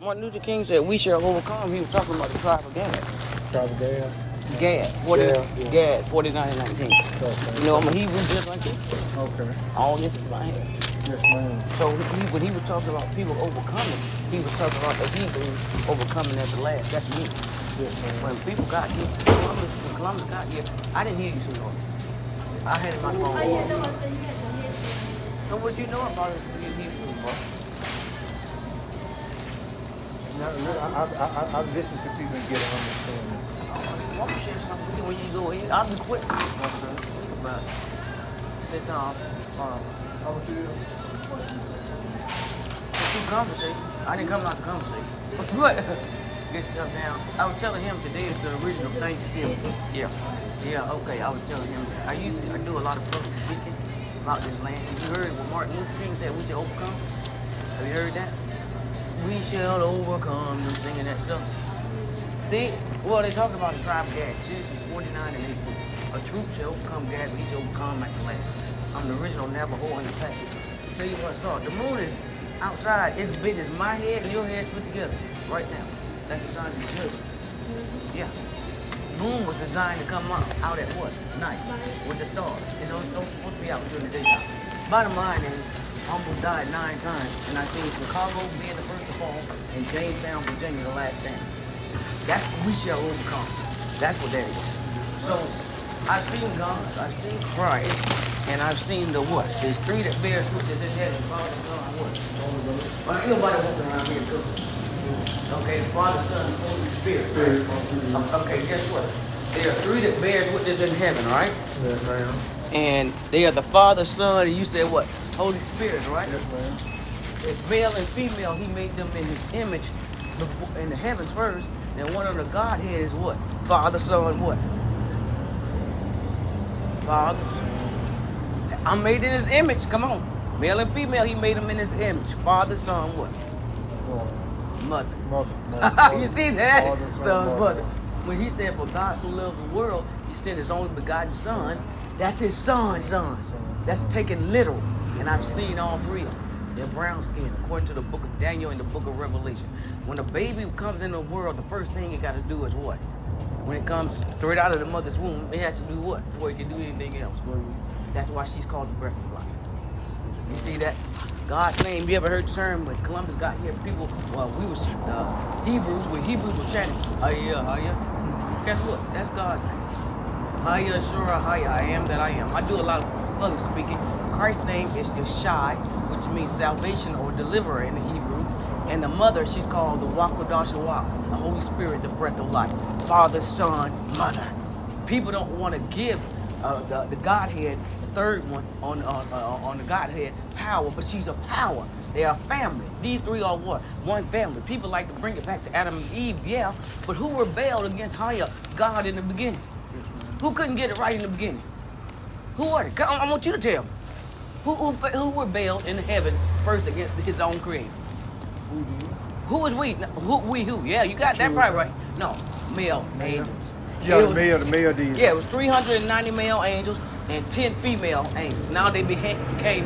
Martin Luther King said, "We shall overcome." He was talking about the tribe of Gad. Tribe of Gad? Gad, 49:19. You know, I'm a Hebrew just like you. Okay. All this is my head. Yes, ma'am. So when he was talking about people overcoming, he was talking about the Hebrews overcoming at the last. That's me. Yes, ma'am. When people got here, when Columbus got here, I didn't hear you so long. I had my phone. So what you know about it, Hebrews, bro? I listen to people and get an understanding. I'm gonna share something with you when you go in. I'll be quick. But sit down. Two conversation. I didn't come out to conversation. But get stuff down. I was telling him today is the original Thanksgiving. Yeah. Okay. I was telling him I do a lot of public speaking about this land. You heard what Martin Luther King said? We should overcome. Have you heard that? We shall overcome. Them singing that stuff. They talk about the tribe of Gad. Genesis 49:18. A troop shall overcome Gad, but he shall overcome at the land. I'm the original Navajo in the passage. Tell you what I saw. The moon is outside. It's big as my head and your head put together right now. That's the sign of the church. Yeah. Moon was designed to come out at what? Night. With the stars. It don't supposed to be out during the daytime. Bottom line is, I almost died 9 times, and I seen Chicago being the first to fall, and Jamestown, Virginia, the last stand. That's what we shall overcome. That's what that is. So, I've seen God, I've seen Christ, and I've seen the what? There's 3 that bear fruit that's in heaven. Father, Son, and what? Well, ain't nobody walking around here cooking. Okay, the Father, Son, and Holy Spirit. Okay, guess what? There are 3 that bear fruit that's in heaven, right? Yes, ma'am. And they are the Father, Son, and you said what? Holy Spirit, right? Yes, ma'am. It's male and female. He made them in his image in the heavens first. And one of the Godhead is what? Father, Son, what? Father. I'm made in his image. Come on. Male and female, he made them in his image. Father, Son, what? Mother. You see that? Father, Son, mother. When he said, for God so loved the world, he sent his only begotten Son. That's his son. That's taken literal. And I've seen all 3 of them. They're brown skin, according to the book of Daniel and the book of Revelation. When a baby comes in the world, the first thing it got to do is what? When it comes straight out of the mother's womb, it has to do what? Before it can do anything else. That's why she's called the breath of life. You see that? God's name, you ever heard the term when Columbus got here, people, Hebrews were chanting, Hiya. Guess what? That's God's name. Hiya, Shura, Hiya, I am that I am. I do a lot of public speaking. Christ's name is Yeshai, which means salvation or deliverer in the Hebrew. And the mother, she's called the Wakodashawak, the Holy Spirit, the breath of life. Father, Son, Mother. People don't want to give the Godhead, the third one on the Godhead, power, but she's a power. They are family. These 3 are what? One family. People like to bring it back to Adam and Eve, yeah, but who rebelled against God in the beginning? Who couldn't get it right in the beginning? Who are they? I want you to tell me. Who rebelled in heaven first against his own creator? Who was we? Who? Yeah, you got that right. No, male angels. Yeah, the male did. Yeah, it was 390 male angels and 10 female angels. Now they became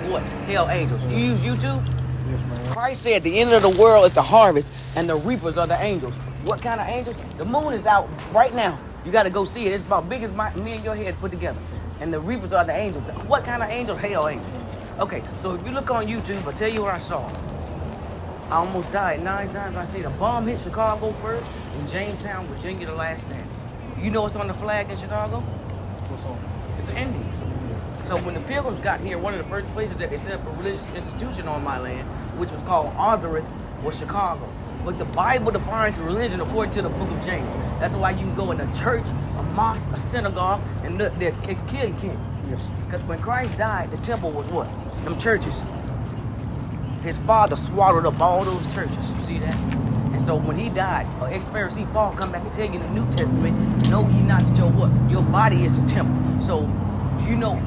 what? Hell angels. You use YouTube? Yes, ma'am. Christ said the end of the world is the harvest and the reapers are the angels. What kind of angels? The moon is out right now. You got to go see it. It's about big as me and your head put together. And the reapers are the angels. What kind of angel? Hell angels. Okay, so if you look on YouTube, I'll tell you what I saw. I almost died 9 times. I see the bomb hit Chicago first and Jamestown, Virginia, the last stand. You know what's on the flag in Chicago? What's on? It's an Indian. So when the Pilgrims got here, one of the first places that they set up a religious institution on my land, which was called Ozareth, was Chicago. But the Bible defines religion according to the book of James. That's why you can go in a church, a mosque, a synagogue, and they're killing kids. Yes. Because when Christ died, the temple was what? Them churches. His Father swallowed up all those churches. You see that? And so when he died, ex-Pharisee Paul come back and tell you in the New Testament, no, ye not that your what? Your body is the temple. So, you know,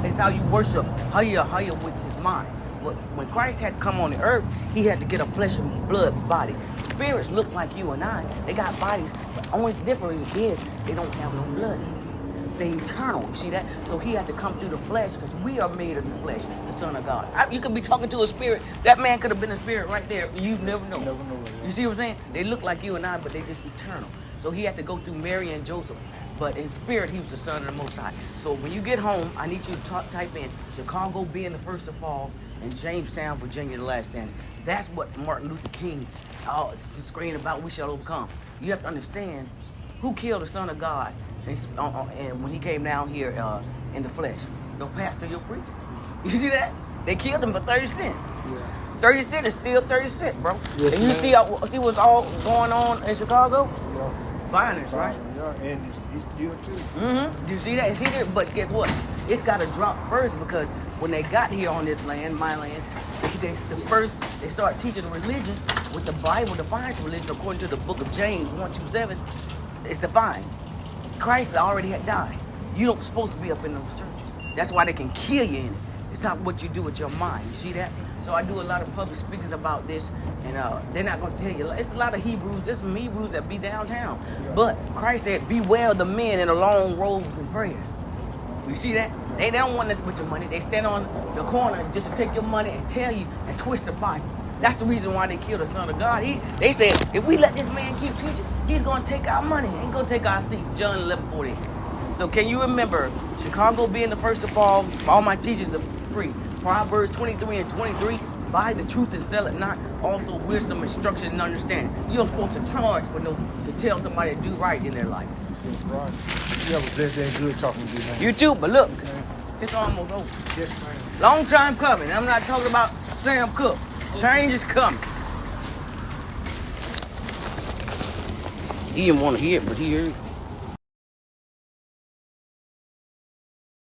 it's how you worship, how you with his mind. When Christ had to come on the earth, he had to get a flesh and blood body. Spirits look like you and I. They got bodies, but only difference is they don't have no blood. They eternal. You see that? So he had to come through the flesh because we are made of the flesh, the Son of God. You could be talking to a spirit. That man could have been a spirit right there. You never know. Never know it, yeah. You see what I'm saying? They look like you and I, but they just eternal. So he had to go through Mary and Joseph. But in spirit, he was the Son of the Most High. So when you get home, I need you to type in Chicago being the first to fall and Jamestown, Virginia, the last standing. That's what Martin Luther King screamed about, we shall overcome. You have to understand who killed the Son of God and when he came down here in the flesh. Your pastor, your preacher. You see that? They killed him for 30 cents. Yeah. 30 cents is still 30 cents, bro. Yes, and you see what's all going on in Chicago? Yeah. Violence, right? Yeah, and he's still too. Do you see that? It's here, but guess what? It's got to drop first because when they got here on this land, my land, they start teaching the religion with the Bible defines religion according to the book of James 1:27. It's defined. Christ already had died. You don't supposed to be up in those churches. That's why they can kill you in it. It's not what you do with your mind. You see that? So I do a lot of public speakings about this, and they're not going to tell you. It's a lot of Hebrews. There's some Hebrews that be downtown. But Christ said, beware the men in the long robes and prayers. You see that? They don't want nothing with your money. They stand on the corner just to take your money and tell you and twist the Bible. That's the reason why they killed the Son of God. They said, if we let this man keep teaching, he's going to take our money. He's going to take our seats. John 11:40. So can you remember, Chicago being the first to fall, all my teachers are free. Proverbs 23:23, buy the truth and sell it not. Also wisdom, instruction, and understanding. You're supposed to charge to tell somebody to do right in their life. That's right. You have a blessed day and good talking to you, man. You too, but look, Okay. it's almost over. Yes, man. Long time coming. I'm not talking about Sam Cooke. Change is coming. He didn't want to hear it, but he heard it.